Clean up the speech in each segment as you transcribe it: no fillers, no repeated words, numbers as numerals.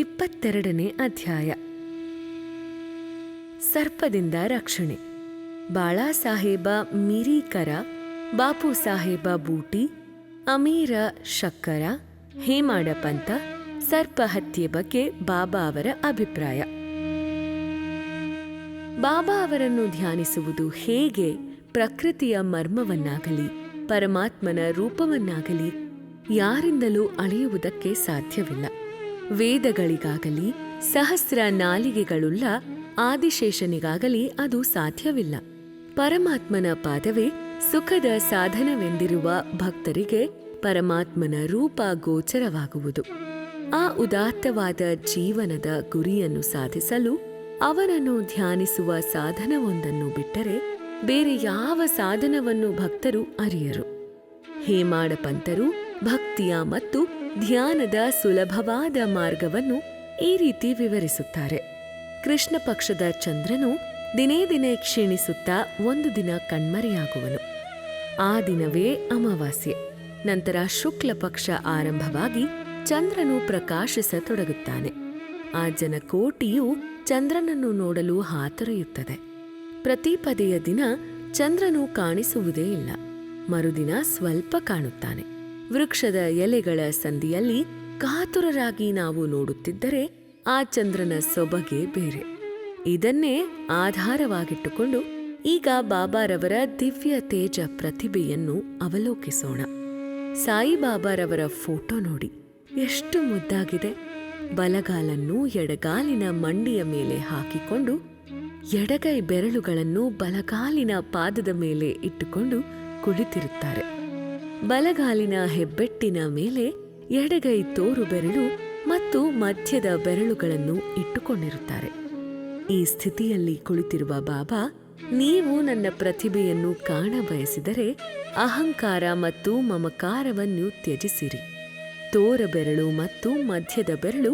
22ನೇ ಅಧ್ಯಾಯ. ಸರ್ಪದಿಂದ ರಕ್ಷಣೆ. ಬಾಳಾ ಸಾಹೇಬ ಮಿರೀಕರ, ಬಾಪು ಸಾಹೇಬ ಬೂಟಿ, ಅಮೀರ ಶಕ್ಕರ, ಹೇಮಾಡ ಪಂತ ಸರ್ಪ ಹತ್ಯೆ ಬಗ್ಗೆ ಬಾಬಾ ಅವರ ಅಭಿಪ್ರಾಯ. ಬಾಬಾ ಅವರನ್ನು ಧ್ಯಾನಿಸುವುದು ಹೇಗೆ ಪ್ರಕೃತಿಯ ಮರ್ಮವನ್ನಾಗಲಿ ಪರಮಾತ್ಮನ ರೂಪವನ್ನಾಗಲಿ ಯಾರಿಂದಲೂ ಅಳೆಯುವುದಕ್ಕೆ ಸಾಧ್ಯವಿಲ್ಲ. ವೇದಗಳಿಗಾಗಲಿ ಸಹಸ್ರ ನಾಲಿಗೆಗಳುಳ್ಳ ಆದಿಶೇಷನಿಗಾಗಲಿ ಅದು ಸಾಧ್ಯವಿಲ್ಲ. ಪರಮಾತ್ಮನ ಪಾದವೇ ಸುಖದ ಸಾಧನವೆಂದಿರುವ ಭಕ್ತರಿಗೆ ಪರಮಾತ್ಮನ ರೂಪ ಗೋಚರವಾಗುವುದು. ಆ ಉದಾತ್ತವಾದ ಜೀವನದ ಗುರಿಯನ್ನು ಸಾಧಿಸಲು ಅವನನ್ನು ಧ್ಯಾನಿಸುವ ಸಾಧನವೊಂದನ್ನು ಬಿಟ್ಟರೆ ಬೇರೆ ಯಾವ ಸಾಧನವನ್ನು ಭಕ್ತರು ಅರಿಯರು. ಹೇಮಾಡ ಪಂತರು ಭಕ್ತಿಯ ಮತ್ತು ಧ್ಯಾನದ ಸುಲಭವಾದ ಮಾರ್ಗವನ್ನು ಈ ರೀತಿ ವಿವರಿಸುತ್ತಾರೆ. ಕೃಷ್ಣ ಪಕ್ಷದ ಚಂದ್ರನು ದಿನೇ ದಿನೇ ಕ್ಷೀಣಿಸುತ್ತಾ ಒಂದು ದಿನ ಕಣ್ಮರೆಯಾಗುವನು. ಆ ದಿನವೇ ಅಮಾವಾಸ್ಯೆ. ನಂತರ ಶುಕ್ಲ ಪಕ್ಷ ಆರಂಭವಾಗಿ ಚಂದ್ರನು ಪ್ರಕಾಶಿಸತೊಡಗುತ್ತಾನೆ. ಆ ಜನಕೋಟಿಯು ಚಂದ್ರನನ್ನು ನೋಡಲು ಹಾತೊರೆಯುತ್ತದೆ. ಪ್ರತಿಪದೆಯ ದಿನ ಚಂದ್ರನು ಕಾಣಿಸುವುದೇ ಇಲ್ಲ. ಮರುದಿನ ಸ್ವಲ್ಪ ಕಾಣುತ್ತಾನೆ. ವೃಕ್ಷದ ಎಲೆಗಳ ಸಂದಿಯಲ್ಲಿ ಕಾತುರರಾಗಿ ನಾವು ನೋಡುತ್ತಿದ್ದರೆ ಆ ಚಂದ್ರನ ಸೊಬಗೆ ಬೇರೆ. ಇದನ್ನೇ ಆಧಾರವಾಗಿಟ್ಟುಕೊಂಡು ಈಗ ಬಾಬಾರವರ ದಿವ್ಯ ತೇಜ ಪ್ರತಿಭೆಯನ್ನು ಅವಲೋಕಿಸೋಣ. ಸಾಯಿಬಾಬಾರವರ ಫೋಟೋ ನೋಡಿ, ಎಷ್ಟು ಮುದ್ದಾಗಿದೆ. ಬಲಗಾಲನ್ನು ಎಡಗಾಲಿನ ಮಂಡಿಯ ಮೇಲೆ ಹಾಕಿಕೊಂಡು ಎಡಗೈ ಬೆರಳುಗಳನ್ನು ಬಲಗಾಲಿನ ಪಾದದ ಮೇಲೆ ಇಟ್ಟುಕೊಂಡು ಕುಳಿತಿರುತ್ತಾರೆ. ಬಲಗಾಲಿನ ಹೆಬ್ಬೆಟ್ಟಿನ ಮೇಲೆ ಎಡಗೈ ತೋರು ಬೆರಳು ಮತ್ತು ಮಧ್ಯದ ಬೆರಳುಗಳನ್ನು ಇಟ್ಟುಕೊಂಡಿರುತ್ತಾರೆ. ಈ ಸ್ಥಿತಿಯಲ್ಲಿ ಕುಳಿತಿರುವ ಬಾಬಾ, ನೀವು ನನ್ನ ಪ್ರತಿಭೆಯನ್ನು ಕಾಣ ಬಯಸಿದರೆ ಅಹಂಕಾರ ಮತ್ತು ಮಮಕಾರವನ್ನು ತ್ಯಜಿಸಿರಿ. ತೋರ ಬೆರಳು ಮತ್ತು ಮಧ್ಯದ ಬೆರಳು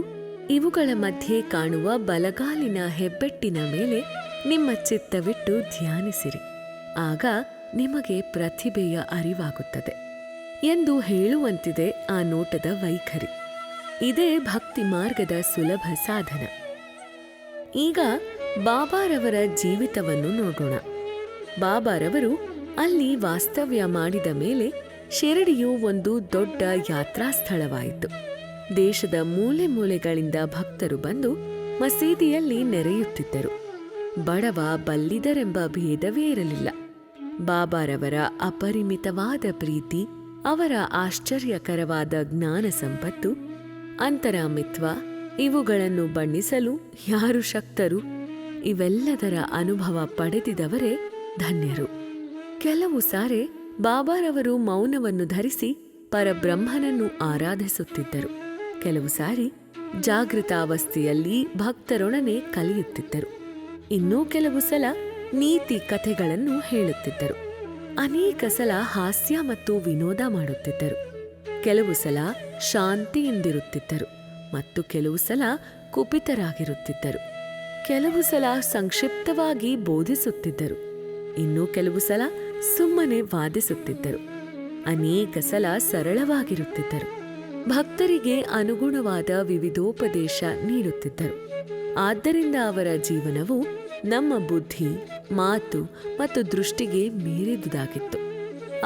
ಇವುಗಳ ಮಧ್ಯೆ ಕಾಣುವ ಬಲಗಾಲಿನ ಹೆಬ್ಬೆಟ್ಟಿನ ಮೇಲೆ ನಿಮ್ಮ ಚಿತ್ತವಿಟ್ಟು ಧ್ಯಾನಿಸಿರಿ. ಆಗ ನಿಮಗೆ ಪ್ರತಿಭೆಯ ಅರಿವಾಗುತ್ತದೆ ಎಂದು ಹೇಳುವಂತಿದೆ ಆ ನೋಟದ ವೈಖರಿ. ಇದೇ ಭಕ್ತಿ ಮಾರ್ಗದ ಸುಲಭ ಸಾಧನ. ಈಗ ಬಾಬಾರವರ ಜೀವಿತವನ್ನು ನೋಡೋಣ. ಬಾಬಾರವರು ಅಲ್ಲಿ ವಾಸ್ತವ್ಯ ಮಾಡಿದ ಮೇಲೆ ಶಿರಡಿಯು ಒಂದು ದೊಡ್ಡ ಯಾತ್ರಾ ಸ್ಥಳವಾಯಿತು. ದೇಶದ ಮೂಲೆ ಮೂಲೆಗಳಿಂದ ಭಕ್ತರು ಬಂದು ಮಸೀದಿಯಲ್ಲಿ ನೆರೆಯುತ್ತಿದ್ದರು. ಬಡವ ಬಲ್ಲಿದರೆಂಬ ಭೇದವೇ ಇರಲಿಲ್ಲ. ಬಾಬಾರವರ ಅಪರಿಮಿತವಾದ ಪ್ರೀತಿ, ಅವರ ಆಶ್ಚರ್ಯಕರವಾದ ಜ್ಞಾನ ಸಂಪತ್ತು, ಅಂತರಾಮಿತ್ವ ಇವುಗಳನ್ನು ಬಣ್ಣಿಸಲು ಯಾರು ಶಕ್ತರು? ಇವೆಲ್ಲದರ ಅನುಭವ ಪಡೆದಿದವರೇ ಧನ್ಯರು. ಕೆಲವು ಸಾರೆ ಬಾಬಾರವರು ಮೌನವನ್ನು ಧರಿಸಿ ಪರಬ್ರಹ್ಮನನ್ನು ಆರಾಧಿಸುತ್ತಿದ್ದರು. ಕೆಲವು ಸಾರಿ ಜಾಗೃತಾವಸ್ಥೆಯಲ್ಲಿ ಭಕ್ತರೊಡನೆ ಕಲಿಯುತ್ತಿದ್ದರು. ಇನ್ನೂ ಕೆಲವು ಸಲ ನೀತಿ ಕಥೆಗಳನ್ನು ಹೇಳುತ್ತಿದ್ದರು. ಅನೇಕ ಸಲ ಹಾಸ್ಯ ಮತ್ತು ವಿನೋದ ಮಾಡುತ್ತಿದ್ದರು. ಕೆಲವು ಸಲ ಶಾಂತಿಯಿಂದಿರುತ್ತಿದ್ದರು ಮತ್ತು ಕೆಲವು ಸಲ ಕುಪಿತರಾಗಿರುತ್ತಿದ್ದರು. ಕೆಲವು ಸಲ ಸಂಕ್ಷಿಪ್ತವಾಗಿ ಬೋಧಿಸುತ್ತಿದ್ದರು. ಇನ್ನೂ ಕೆಲವು ಸಲ ಸುಮ್ಮನೆ ವಾದಿಸುತ್ತಿದ್ದರು. ಅನೇಕ ಸಲ ಸರಳವಾಗಿರುತ್ತಿದ್ದರು. ಭಕ್ತರಿಗೆ ಅನುಗುಣವಾದ ವಿವಿಧೋಪದೇಶ ನೀಡುತ್ತಿದ್ದರು. ಆದ್ದರಿಂದ ಅವರ ಜೀವನವು ನಮ್ಮ ಬುದ್ಧಿ, ಮಾತು ಮತ್ತು ದೃಷ್ಟಿಗೆ ಮೀರಿದುದಾಗಿತ್ತು.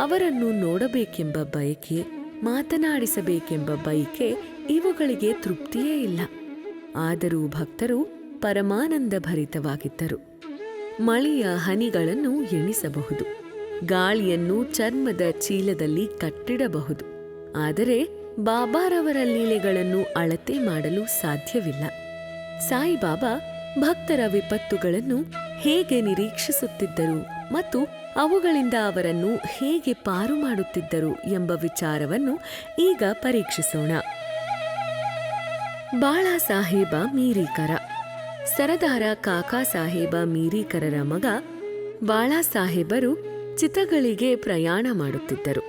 ಅವರನ್ನು ನೋಡಬೇಕೆಂಬ ಬಯಕೆ, ಮಾತನಾಡಿಸಬೇಕೆಂಬ ಬಯಕೆ ಇವುಗಳಿಗೆ ತೃಪ್ತಿಯೇ ಇಲ್ಲ. ಆದರೂ ಭಕ್ತರು ಪರಮಾನಂದ ಭರಿತವಾಗಿದ್ದರು. ಮಳೆಯ ಹನಿಗಳನ್ನು ಎಣಿಸಬಹುದು, ಗಾಳಿಯನ್ನು ಚರ್ಮದ ಚೀಲದಲ್ಲಿ ಕಟ್ಟಿಡಬಹುದು. ಆದರೆ ಬಾಬಾರವರ ಲೀಲೆಗಳನ್ನು ಅಳತೆ ಮಾಡಲು ಸಾಧ್ಯವಿಲ್ಲ. ಸಾಯಿಬಾಬಾ ಭಕ್ತರ ವಿಪತ್ತುಗಳನ್ನು ಹೇಗೆ ನಿರೀಕ್ಷಿಸುತ್ತಿದ್ದರು ಮತ್ತು ಅವುಗಳಿಂದ ಅವರನ್ನು ಹೇಗೆ ಪಾರು ಮಾಡುತ್ತಿದ್ದರು ಎಂಬ ವಿಚಾರವನ್ನು ಈಗ ಪರೀಕ್ಷಿಸೋಣ. ಬಾಳಾ ಸಾಹೇಬ ಮೀರೀಕರ. ಸರದಾರ ಕಾಕಾ ಸಾಹೇಬ ಮೀರೀಕರರ ಮಗ ಬಾಳಾ ಸಾಹೇಬರು ಚಿತಗಳಿಗೆ ಪ್ರಯಾಣ ಮಾಡುತ್ತಿದ್ದರು.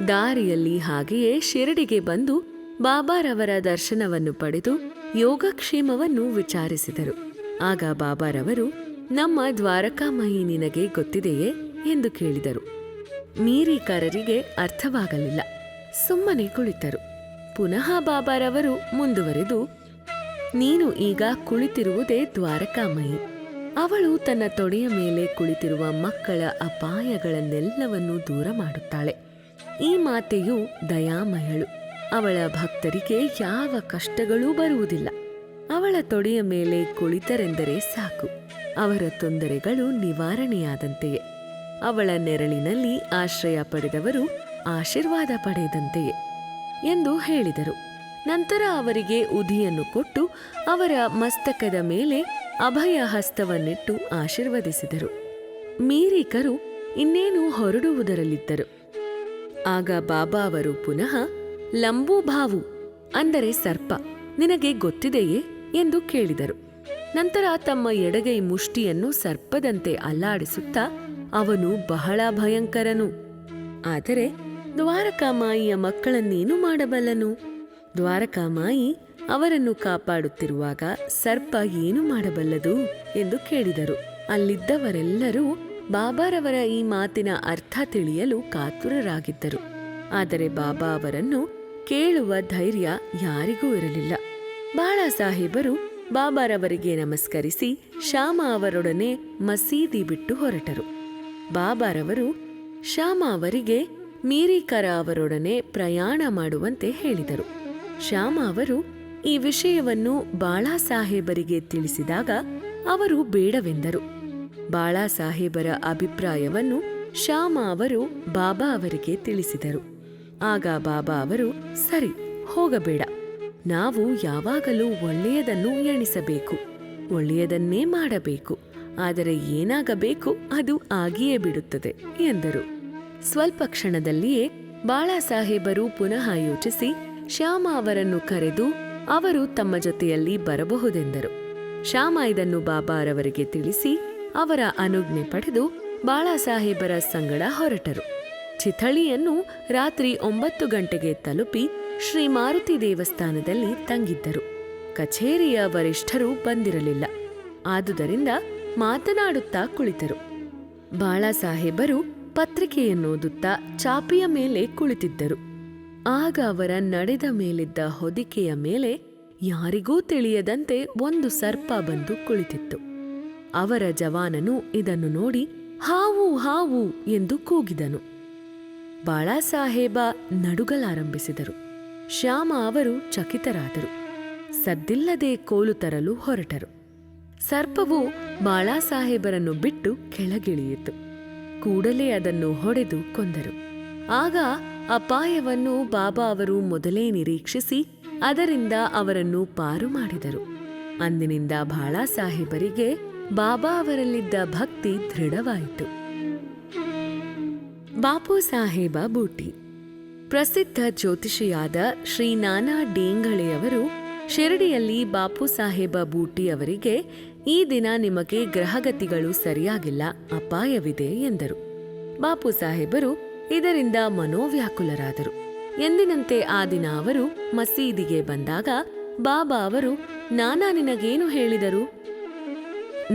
ದಾರಿಯಲ್ಲಿ ಹಾಗೆಯೇ ಶಿರಡಿಗೆ ಬಂದು ಬಾಬಾರವರ ದರ್ಶನವನ್ನು ಪಡೆದು ಯೋಗಕ್ಷೇಮವನ್ನು ವಿಚಾರಿಸಿದರು. ಆಗ ಬಾಬಾರವರು, ನಮ್ಮ ದ್ವಾರಕಾಮಯಿ ನಿನಗೆ ಗೊತ್ತಿದೆಯೇ ಎಂದು ಕೇಳಿದರು. ಮೀರೀಕರರಿಗೆ ಅರ್ಥವಾಗಲಿಲ್ಲ. ಸುಮ್ಮನೆ ಕುಳಿತರು. ಪುನಃ ಬಾಬಾರವರು ಮುಂದುವರೆದು, ನೀನು ಈಗ ಕುಳಿತಿರುವುದೇ ದ್ವಾರಕಾಮಯಿ. ಅವಳು ತನ್ನ ತೊಡೆಯ ಮೇಲೆ ಕುಳಿತಿರುವ ಮಕ್ಕಳ ಅಪಾಯಗಳನ್ನೆಲ್ಲವನ್ನೂ ದೂರ ಮಾಡುತ್ತಾಳೆ. ಈ ಮಾತೆಯು ದಯಾಮಯಳು. ಅವಳ ಭಕ್ತರಿಗೆ ಯಾವ ಕಷ್ಟಗಳೂ ಬರುವುದಿಲ್ಲ. ಅವಳ ತೊಡೆಯ ಮೇಲೆ ಕುಳಿತರೆಂದರೆ ಸಾಕು, ಅವರ ತೊಂದರೆಗಳು ನಿವಾರಣೆಯಾದಂತೆಯೇ. ಅವಳ ನೆರಳಿನಲ್ಲಿ ಆಶ್ರಯ ಪಡೆದವರು ಆಶೀರ್ವಾದ ಪಡೆದಂತೆಯೇ ಎಂದು ಹೇಳಿದರು. ನಂತರ ಅವರಿಗೆ ಉದಿಯನ್ನು ಕೊಟ್ಟು ಅವರ ಮಸ್ತಕದ ಮೇಲೆ ಅಭಯ ಹಸ್ತವನ್ನಿಟ್ಟು ಆಶೀರ್ವದಿಸಿದರು. ಮೀರಿಕರು ಇನ್ನೇನು ಹೊರಡುವುದರಲ್ಲಿದ್ದರು. ಆಗ ಬಾಬಾ ಅವರು ಪುನಃ ಲಂಬೂಭಾವು ಅಂದರೆ ಸರ್ಪ ನಿನಗೆ ಗೊತ್ತಿದೆಯೇ ಎಂದು ಕೇಳಿದರು. ನಂತರ ತಮ್ಮ ಎಡಗೈ ಮುಷ್ಟಿಯನ್ನು ಸರ್ಪದಂತೆ ಅಲ್ಲಾಡಿಸುತ್ತಾ ಅವನು ಬಹಳ ಭಯಂಕರನು, ಆದರೆ ದ್ವಾರಕಾಮಾಯಿಯ ಮಕ್ಕಳನ್ನೇನು ಮಾಡಬಲ್ಲನು? ದ್ವಾರಕಾಮಾಯಿ ಅವರನ್ನು ಕಾಪಾಡುತ್ತಿರುವಾಗ ಸರ್ಪ ಏನು ಮಾಡಬಲ್ಲದು ಎಂದು ಕೇಳಿದರು. ಅಲ್ಲಿದ್ದವರೆಲ್ಲರೂ ಬಾಬಾರವರ ಈ ಮಾತಿನ ಅರ್ಥ ತಿಳಿಯಲು ಕಾತುರರಾಗಿದ್ದರು. ಆದರೆ ಬಾಬಾ ಅವರನ್ನು ಕೇಳುವ ಧೈರ್ಯ ಯಾರಿಗೂ ಇರಲಿಲ್ಲ. ಬಾಳಾ ಸಾಹೇಬರು ಬಾಬಾರವರಿಗೆ ನಮಸ್ಕರಿಸಿ ಶ್ಯಾಮ ಅವರೊಡನೆ ಮಸೀದಿ ಬಿಟ್ಟು ಹೊರಟರು. ಬಾಬಾರವರು ಶ್ಯಾಮ ಅವರಿಗೆ ಮೀರಿಕರ ಅವರೊಡನೆ ಪ್ರಯಾಣ ಮಾಡುವಂತೆ ಹೇಳಿದರು. ಶ್ಯಾಮ ಅವರು ಈ ವಿಷಯವನ್ನು ಬಾಳಾ ಸಾಹೇಬರಿಗೆ ತಿಳಿಸಿದಾಗ ಅವರು ಬೇಡವೆಂದರು. ಬಾಳಾ ಸಾಹೇಬರ ಅಭಿಪ್ರಾಯವನ್ನು ಶ್ಯಾಮ ಅವರು ಬಾಬಾ ಅವರಿಗೆ ತಿಳಿಸಿದರು. ಆಗ ಬಾಬಾ ಅವರು, ಸರಿ, ಹೋಗಬೇಡ, ನಾವು ಯಾವಾಗಲೂ ಒಳ್ಳೆಯದನ್ನು ಎಣಿಸಬೇಕು, ಒಳ್ಳೆಯದನ್ನೇ ಮಾಡಬೇಕು, ಆದರೆ ಏನಾಗಬೇಕು ಅದು ಆಗಿಯೇ ಬಿಡುತ್ತದೆ ಎಂದರು. ಸ್ವಲ್ಪ ಕ್ಷಣದಲ್ಲಿಯೇ ಬಾಳಾ ಸಾಹೇಬರು ಪುನಃ ಯೋಚಿಸಿ ಶ್ಯಾಮ ಅವರನ್ನು ಕರೆದು ಅವರು ತಮ್ಮ ಜೊತೆಯಲ್ಲಿ ಬರಬಹುದೆಂದರು. ಶ್ಯಾಮ ಇದನ್ನು ಬಾಬಾರವರಿಗೆ ತಿಳಿಸಿ ಅವರ ಅನುಜ್ಞೆ ಪಡೆದು ಬಾಳಾ ಸಾಹೇಬರ ಸಂಗಡ ಹೊರಟರು. ಚಿಥಳಿಯನ್ನು ರಾತ್ರಿ 9 ಗಂಟೆಗೆ ತಲುಪಿ ಶ್ರೀ ಮಾರುತಿ ದೇವಸ್ಥಾನದಲ್ಲಿ ತಂಗಿದ್ದರು. ಕಚೇರಿಯ ವರಿಷ್ಠರು ಬಂದಿರಲಿಲ್ಲ. ಆದುದರಿಂದ ಮಾತನಾಡುತ್ತಾ ಕುಳಿತರು. ಬಾಳಾ ಸಾಹೇಬರು ಪತ್ರಿಕೆಯನ್ನೋದುತ್ತಾ ಚಾಪೆಯ ಮೇಲೆ ಕುಳಿತಿದ್ದರು. ಆಗ ಅವರ ನಡೆದ ಮೇಲಿದ್ದ ಹೊದಿಕೆಯ ಮೇಲೆ ಯಾರಿಗೂ ತಿಳಿಯದಂತೆ ಒಂದು ಸರ್ಪ ಬಂದು ಕುಳಿತಿತ್ತು. ಅವರ ಜವಾನನು ಇದನ್ನು ನೋಡಿ ಹಾವು ಹಾವು ಎಂದು ಕೂಗಿದನು. ಬಾಳಾ ಸಾಹೇಬ ನಡುಗಲಾರಂಭಿಸಿದರು. ಶ್ಯಾಮ ಅವರು ಚಕಿತರಾದರು. ಸದ್ದಿಲ್ಲದೆ ಕೋಲು ತರಲು ಹೊರಟರು. ಸರ್ಪವು ಬಾಳಾ ಸಾಹೇಬರನ್ನು ಬಿಟ್ಟು ಕೆಳಗಿಳಿಯಿತು. ಕೂಡಲೇ ಅದನ್ನು ಹೊಡೆದು ಕೊಂದರು. ಆಗ ಅಪಾಯವನ್ನು ಬಾಬಾ ಅವರು ಮೊದಲೇ ನಿರೀಕ್ಷಿಸಿ ಅದರಿಂದ ಅವರನ್ನು ಪಾರು ಮಾಡಿದರು. ಅಂದಿನಿಂದ ಬಾಳಾ ಸಾಹೇಬರಿಗೆ ಬಾಬಾ ಅವರಲ್ಲಿದ್ದ ಭಕ್ತಿ ದೃಢವಾಯಿತು. ಬಾಪು ಸಾಹೇಬ ಬೂಟಿ. ಪ್ರಸಿದ್ಧ ಜ್ಯೋತಿಷಿಯಾದ ಶ್ರೀ ನಾನಾ ಡೇಂಘಳೆಯವರು ಶಿರಡಿಯಲ್ಲಿ ಬಾಪು ಸಾಹೇಬ ಬೂಟಿ ಅವರಿಗೆ, ಈ ದಿನ ನಿಮಗೆ ಗ್ರಹಗತಿಗಳು ಸರಿಯಾಗಿಲ್ಲ, ಅಪಾಯವಿದೆ ಎಂದರು. ಬಾಪು ಸಾಹೇಬರು ಇದರಿಂದ ಮನೋವ್ಯಾಕುಲರಾದರು. ಎಂದಿನಂತೆ ಆ ದಿನ ಅವರು ಮಸೀದಿಗೆ ಬಂದಾಗ ಬಾಬಾ ಅವರು, ನಾನಾ ನಿನಗೇನು ಹೇಳಿದರು?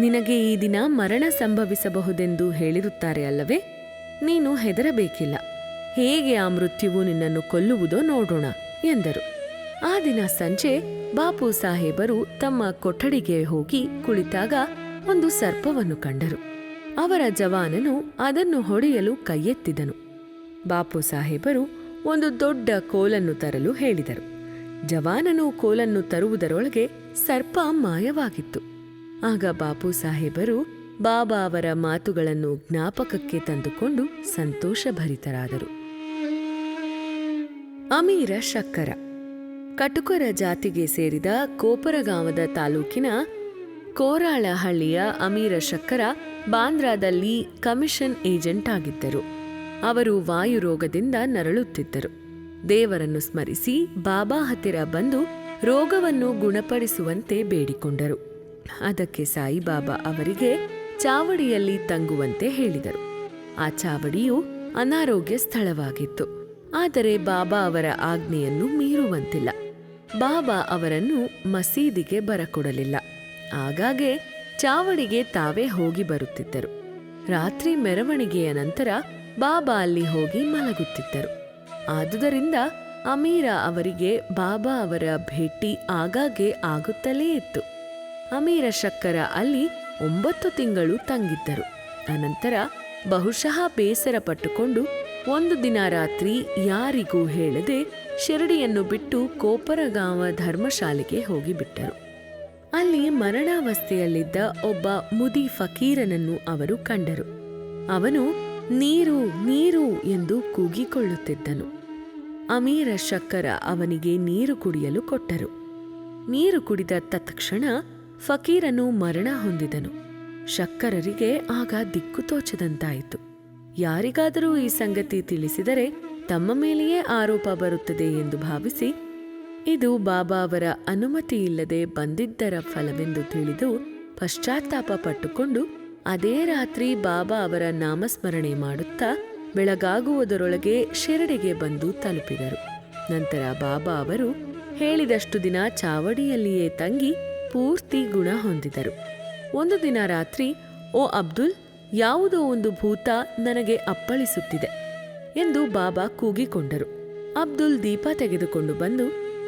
ನಿನಗೆ ಈ ದಿನ ಮರಣ ಸಂಭವಿಸಬಹುದೆಂದು ಹೇಳಿರುತ್ತಾರೆ ಅಲ್ಲವೇ? ನೀನು ಹೆದರಬೇಕಿಲ್ಲ. ಹೇಗೆ ಆ ಮೃತ್ಯುವು ನಿನ್ನನ್ನು ಕೊಲ್ಲುವುದೋ ನೋಡೋಣ ಎಂದರು. ಆ ದಿನ ಸಂಜೆ ಬಾಪು ಸಾಹೇಬರು ತಮ್ಮ ಕೊಠಡಿಗೆ ಹೋಗಿ ಕುಳಿತಾಗ ಒಂದು ಸರ್ಪವನ್ನು ಕಂಡರು. ಅವರ ಜವಾನನು ಅದನ್ನು ಹೊಡೆಯಲು ಕೈಯೆತ್ತಿದನು. ಬಾಪು ಸಾಹೇಬರು ಒಂದು ದೊಡ್ಡ ಕೋಲನ್ನು ತರಲು ಹೇಳಿದರು. ಜವಾನನು ಕೋಲನ್ನು ತರುವುದರೊಳಗೆ ಸರ್ಪ ಮಾಯವಾಗಿತ್ತು. ಆಗ ಬಾಪು ಸಾಹೇಬರು ಬಾಬಾ ಅವರ ಮಾತುಗಳನ್ನು ಜ್ಞಾಪಕಕ್ಕೆ ತಂದುಕೊಂಡು ಸಂತೋಷಭರಿತರಾದರು. ಅಮೀರ ಶಕ್ಕರ. ಕಟುಕರ ಜಾತಿಗೆ ಸೇರಿದ ಕೋಪರಗಾಂವದ ತಾಲೂಕಿನ ಕೋರಾಳಹಳ್ಳಿಯ ಅಮೀರ ಶಕ್ಕರ ಬಾಂದ್ರಾದಲ್ಲಿ ಕಮಿಷನ್ ಏಜೆಂಟ್ ಆಗಿದ್ದರು. ಅವರು ವಾಯುರೋಗದಿಂದ ನರಳುತ್ತಿದ್ದರು. ದೇವರನ್ನು ಸ್ಮರಿಸಿ ಬಾಬಾ ಹತ್ತಿರ ಬಂದು ರೋಗವನ್ನು ಗುಣಪಡಿಸುವಂತೆ ಬೇಡಿಕೊಂಡರು. ಅದಕ್ಕೆ ಸಾಯಿಬಾಬಾ ಅವರಿಗೆ ಚಾವಡಿಯಲ್ಲಿ ತಂಗುವಂತೆ ಹೇಳಿದರು. ಆ ಚಾವಡಿಯು ಅನಾರೋಗ್ಯ ಸ್ಥಳವಾಗಿತ್ತು. ಆದರೆ ಬಾಬಾ ಅವರ ಆಜ್ಞೆಯನ್ನು ಮೀರುವಂತಿಲ್ಲ. ಬಾಬಾ ಅವರನ್ನು ಮಸೀದಿಗೆ ಬರಕೊಡಲಿಲ್ಲ. ಆಗಾಗ್ಗೆ ಚಾವಡಿಗೆ ತಾವೇ ಹೋಗಿ ಬರುತ್ತಿದ್ದರು. ರಾತ್ರಿ ಮೆರವಣಿಗೆಯ ನಂತರ ಬಾಬಾ ಅಲ್ಲಿ ಹೋಗಿ ಮಲಗುತ್ತಿದ್ದರು. ಆದುದರಿಂದ ಅಮೀರ ಅವರಿಗೆ ಬಾಬಾ ಅವರ ಭೇಟಿ ಆಗಾಗ್ಗೆ ಆಗುತ್ತಲೇ ಇತ್ತು. ಅಮೀರ ಶಕ್ಕರ ಅಲ್ಲಿ 9 ತಿಂಗಳು ತಂಗಿದ್ದರು. ಅನಂತರ ಬಹುಶಃ ಬೇಸರ ಪಟ್ಟುಕೊಂಡು ಒಂದು ದಿನ ರಾತ್ರಿ ಯಾರಿಗೂ ಹೇಳದೆ ಶಿರಡಿಯನ್ನು ಬಿಟ್ಟು ಕೋಪರಗಾಂವ ಧರ್ಮಶಾಲೆಗೆ ಹೋಗಿಬಿಟ್ಟರು. ಅಲ್ಲಿ ಮರಣಾವಸ್ಥೆಯಲ್ಲಿದ್ದ ಒಬ್ಬ ಮುದಿ ಫಕೀರನನ್ನು ಅವರು ಕಂಡರು. ಅವನು ನೀರು ನೀರು ಎಂದು ಕೂಗಿಕೊಳ್ಳುತ್ತಿದ್ದನು. ಅಮೀರ ಶಕ್ಕರ ಅವನಿಗೆ ನೀರು ಕುಡಿಯಲು ಕೊಟ್ಟರು. ನೀರು ಕುಡಿದ ತತ್ಕ್ಷಣ ಫಕೀರನು ಮರಣ ಹೊಂದಿದನು. ಶಕ್ಕರರಿಗೆ ಆಗ ದಿಕ್ಕು ತೋಚದಂತಾಯಿತು. ಯಾರಿಗಾದರೂ ಈ ಸಂಗತಿ ತಿಳಿಸಿದರೆ ತಮ್ಮ ಮೇಲೆಯೇ ಆರೋಪ ಬರುತ್ತದೆ ಎಂದು ಭಾವಿಸಿ, ಇದು ಬಾಬಾ ಅವರ ಅನುಮತಿಯಿಲ್ಲದೆ ಬಂದಿದ್ದರ ಫಲವೆಂದು ತಿಳಿದು ಪಶ್ಚಾತ್ತಾಪ ಪಟ್ಟುಕೊಂಡು ಅದೇ ರಾತ್ರಿ ಬಾಬಾ ಅವರ ನಾಮಸ್ಮರಣೆ ಮಾಡುತ್ತಾ ಬೆಳಗಾಗುವುದರೊಳಗೆ ಶಿರಡಿಗೆ ಬಂದು ತಲುಪಿದರು. ನಂತರ ಬಾಬಾ ಅವರು ಹೇಳಿದಷ್ಟು ದಿನ ಚಾವಡಿಯಲ್ಲಿಯೇ ತಂಗಿ ಪೂರ್ತಿ ಗುಣ ಹೊಂದಿದರು. ಒಂದು ದಿನ ರಾತ್ರಿ, ಓ ಅಬ್ದುಲ್, ಯಾವುದೋ ಒಂದು ಭೂತ ನನಗೆ ಅಪ್ಪಳಿಸುತ್ತಿದೆ ಎಂದು ಬಾಬಾ ಕೂಗಿಕೊಂಡರು. ಅಬ್ದುಲ್ ದೀಪ ತೆಗೆದುಕೊಂಡು ಬಂದು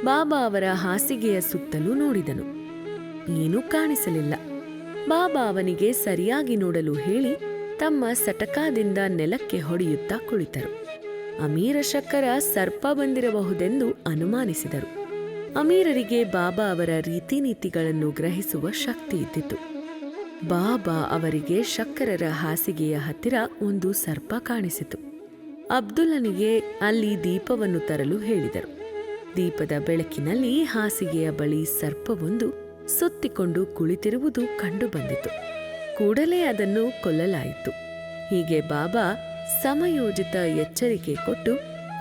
ಬಾಬಾ ಅವರ ಹಾಸಿಗೆಯ ಸುತ್ತಲೂ ನೋಡಿದನು. ಏನೂ ಕಾಣಿಸಲಿಲ್ಲ. ಬಾಬಾ ಅವನಿಗೆ ಸರಿಯಾಗಿ ನೋಡಲು ಹೇಳಿ ತಮ್ಮ ಸಟಕಾದಿಂದ ನೆಲಕ್ಕೆ ಹೊಡೆಯುತ್ತಾ ಕುಳಿತರು. ಅಮೀರ ಶಕ್ಕರ ಸರ್ಪ ಬಂದಿರಬಹುದೆಂದು ಅನುಮಾನಿಸಿದರು. ಅಮೀರರಿಗೆ ಬಾಬಾ ಅವರ ರೀತಿನೀತಿಗಳನ್ನು ಗ್ರಹಿಸುವ ಶಕ್ತಿ ಇದ್ದಿತು. ಬಾಬಾ ಅವರಿಗೆ ಶಕ್ಕರರ ಹಾಸಿಗೆಯ ಹತ್ತಿರ ಒಂದು ಸರ್ಪ ಕಾಣಿಸಿತು. ಅಬ್ದುಲ್ಲನಿಗೆ ಅಲ್ಲಿ ದೀಪವನ್ನು ತರಲು ಹೇಳಿದರು. ದೀಪದ ಬೆಳಕಿನಲ್ಲಿ ಹಾಸಿಗೆಯ ಬಳಿ ಸರ್ಪವೊಂದು ಸುತ್ತಿಕೊಂಡು ಕುಳಿತಿರುವುದು ಕಂಡುಬಂದಿತು. ಕೂಡಲೇ ಅದನ್ನು ಕೊಲ್ಲಲಾಯಿತು. ಹೀಗೆ ಬಾಬಾ ಸಮಯೋಚಿತ ಎಚ್ಚರಿಕೆ ಕೊಟ್ಟು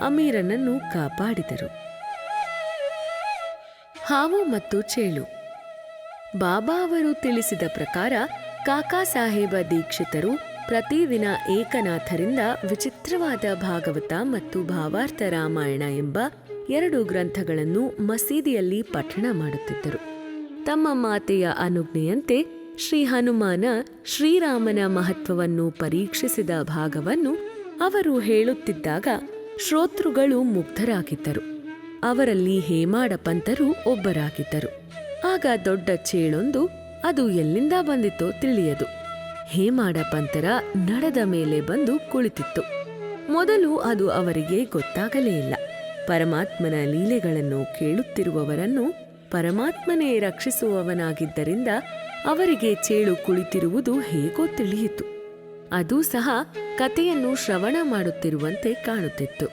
ಅಮೀರನನ್ನು ಕಾಪಾಡಿದರು. ಹಾವು ಮತ್ತು ಚೇಳು. ಬಾಬಾ ಅವರು ತಿಳಿಸಿದ ಪ್ರಕಾರ ಕಾಕಾ ಸಾಹೇಬ ದೀಕ್ಷಿತರು ಪ್ರತಿದಿನ ಏಕನಾಥರಿಂದ ವಿಚಿತ್ರವಾದ ಭಾಗವತ ಮತ್ತು ಭಾವಾರ್ಥ ರಾಮಾಯಣ ಎಂಬ 2 ಗ್ರಂಥಗಳನ್ನು ಮಸೀದಿಯಲ್ಲಿ ಪಠಣ ಮಾಡುತ್ತಿದ್ದರು. ತಮ್ಮ ಮಾತೆಯ ಅನುಜ್ಞೆಯಂತೆ ಶ್ರೀ ಹನುಮಾನ ಶ್ರೀರಾಮನ ಮಹತ್ವವನ್ನು ಪರೀಕ್ಷಿಸಿದ ಭಾಗವನ್ನು ಅವರು ಹೇಳುತ್ತಿದ್ದಾಗ ಶ್ರೋತೃಗಳು ಮುಗ್ಧರಾಗಿದ್ದರು. ಅವರಲ್ಲಿ ಹೇಮಾಡ ಪಂತರು ಒಬ್ಬರಾಗಿದ್ದರು. ಆಗ ದೊಡ್ಡ ಚೇಳೊಂದು, ಅದು ಎಲ್ಲಿಂದ ಬಂದಿತೋ ತಿಳಿಯದು, ಹೇಮಾಡ ಪಂತರ ನಡದ ಮೇಲೆ ಬಂದು ಕುಳಿತಿತ್ತು. ಮೊದಲು ಅದು ಅವರಿಗೆ ಗೊತ್ತಾಗಲೇ ಇಲ್ಲ. ಪರಮಾತ್ಮನ ಲೀಲೆಗಳನ್ನು ಕೇಳುತ್ತಿರುವವರನ್ನು ಪರಮಾತ್ಮನೇ ರಕ್ಷಿಸುವವನಾಗಿದ್ದರಿಂದ ಅವರಿಗೆ ಚೇಳು ಕುಳಿತಿರುವುದು ಹೇಗೋ ತಿಳಿಯಿತು. ಅದೂ ಸಹ ಕಥೆಯನ್ನು ಶ್ರವಣ ಮಾಡುತ್ತಿರುವಂತೆ ಕಾಣುತ್ತಿತ್ತು.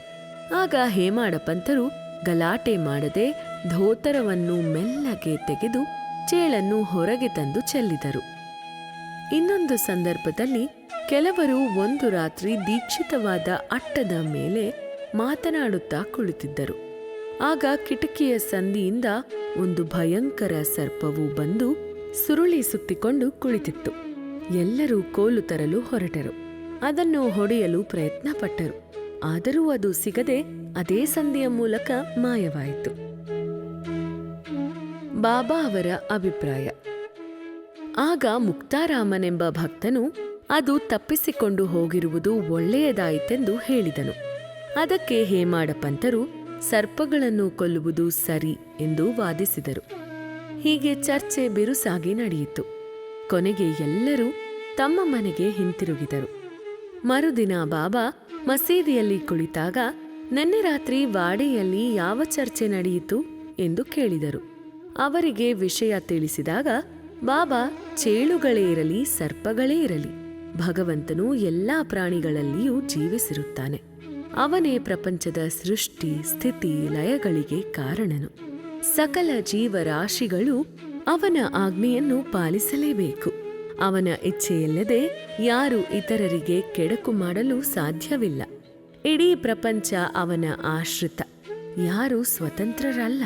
ಆಗ ಹೇಮಾಡ ಪಂತರು ಗಲಾಟೆ ಮಾಡದೆ ಧೋತರವನ್ನು ಮೆಲ್ಲಗೆ ತೆಗೆದು ಚೇಳನ್ನು ಹೊರಗೆ ತಂದು ಚೆಲ್ಲಿದರು. ಇನ್ನೊಂದು ಸಂದರ್ಭದಲ್ಲಿ ಕೆಲವರು ಒಂದು ರಾತ್ರಿ ದೀಕ್ಷಿತವಾದ ಅಟ್ಟದ ಮೇಲೆ ಮಾತನಾಡುತ್ತಾ ಕುಳಿತಿದ್ದರು. ಆಗ ಕಿಟಕಿಯ ಸಂದಿಯಿಂದ ಒಂದು ಭಯಂಕರ ಸರ್ಪವು ಬಂದು ಸುರುಳಿ ಸುತ್ತಿಕೊಂಡು ಕುಳಿತಿತ್ತು. ಎಲ್ಲರೂ ಕೋಲು ತರಲು ಹೊರಟರು. ಅದನ್ನು ಹೊಡೆಯಲು ಪ್ರಯತ್ನಪಟ್ಟರು. ಆದರೂ ಅದು ಸಿಗದೆ ಅದೇ ಸಂದಿಯ ಮೂಲಕ ಮಾಯವಾಯಿತು. ಬಾಬಾ ಅವರ ಅಭಿಪ್ರಾಯ. ಆಗ ಮುಕ್ತಾರಾಮನೆಂಬ ಭಕ್ತನು ಅದು ತಪ್ಪಿಸಿಕೊಂಡು ಹೋಗಿರುವುದು ಒಳ್ಳೆಯದಾಯಿತೆಂದು ಹೇಳಿದನು. ಅದಕ್ಕೆ ಹೇಮಾಡ ಪಂತರು ಸರ್ಪಗಳನ್ನು ಕೊಲ್ಲುವುದು ಸರಿ ಎಂದು ವಾದಿಸಿದರು. ಹೀಗೆ ಚರ್ಚೆ ಬಿರುಸಾಗಿ ನಡೆಯಿತು. ಕೊನೆಗೆ ಎಲ್ಲರೂ ತಮ್ಮ ಮನೆಗೆ ಹಿಂತಿರುಗಿದರು. ಮರುದಿನ ಬಾಬಾ ಮಸೀದಿಯಲ್ಲಿ ಕುಳಿತಾಗ ನೆನ್ನೆ ರಾತ್ರಿ ವಾಡೆಯಲ್ಲಿ ಯಾವ ಚರ್ಚೆ ನಡೆಯಿತು ಎಂದು ಕೇಳಿದರು. ಅವರಿಗೆ ವಿಷಯ ತಿಳಿಸಿದಾಗ ಬಾಬಾ, ಚೇಳುಗಳೇ ಇರಲಿ ಸರ್ಪಗಳೇ ಇರಲಿ, ಭಗವಂತನು ಎಲ್ಲಾ ಪ್ರಾಣಿಗಳಲ್ಲಿಯೂ ಜೀವಿಸಿರುತ್ತಾನೆ. ಅವನೇ ಪ್ರಪಂಚದ ಸೃಷ್ಟಿ ಸ್ಥಿತಿ ಲಯಗಳಿಗೆ ಕಾರಣನು. ಸಕಲ ಜೀವರಾಶಿಗಳು ಅವನ ಆಜ್ಞೆಯನ್ನು ಪಾಲಿಸಲೇಬೇಕು. ಅವನ ಇಚ್ಛೆಯಿಲ್ಲದೆ ಯಾರು ಇತರರಿಗೆ ಕೆಡಕು ಮಾಡಲು ಸಾಧ್ಯವಿಲ್ಲ. ಇಡೀ ಪ್ರಪಂಚ ಅವನ ಆಶ್ರಿತ, ಯಾರೂ ಸ್ವತಂತ್ರರಲ್ಲ.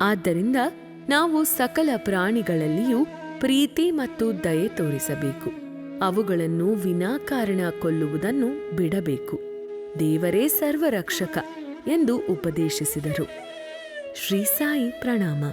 ಆದ್ದರಿಂದ ನಾವು ಸಕಲ ಪ್ರಾಣಿಗಳಲ್ಲಿಯೂ ಪ್ರೀತಿ ಮತ್ತು ದಯೆ ತೋರಿಸಬೇಕು. ಅವುಗಳನ್ನು ವಿನಾಕಾರಣ ಕೊಲ್ಲುವುದನ್ನು ಬಿಡಬೇಕು. ದೇವರೇ ಸರ್ವರಕ್ಷಕ ಎಂದು ಉಪದೇಶಿಸಿದರು. ಶ್ರೀ ಸಾಯಿ ಪ್ರಣಾಮ.